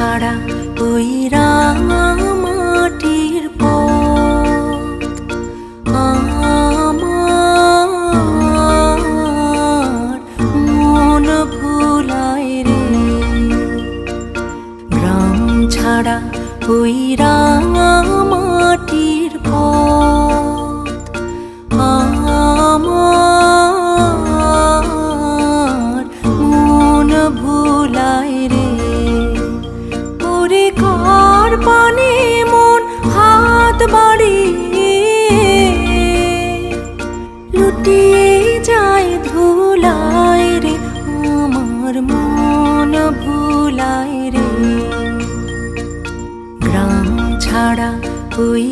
ছাড়া ওই রাঙা মাটির পথ আমার মন ভুলায় রে। গ্রাম ছাড়া ওই রাঙা মাটির পথ আমার মন ভুলায় রে। ওরে ঘর পানে মন হাত বাড়িয়ে লুটিয়ে যায় ধুলায় রে। আমার মন ভুলায় রে। গ্রাম ছাড়া ওই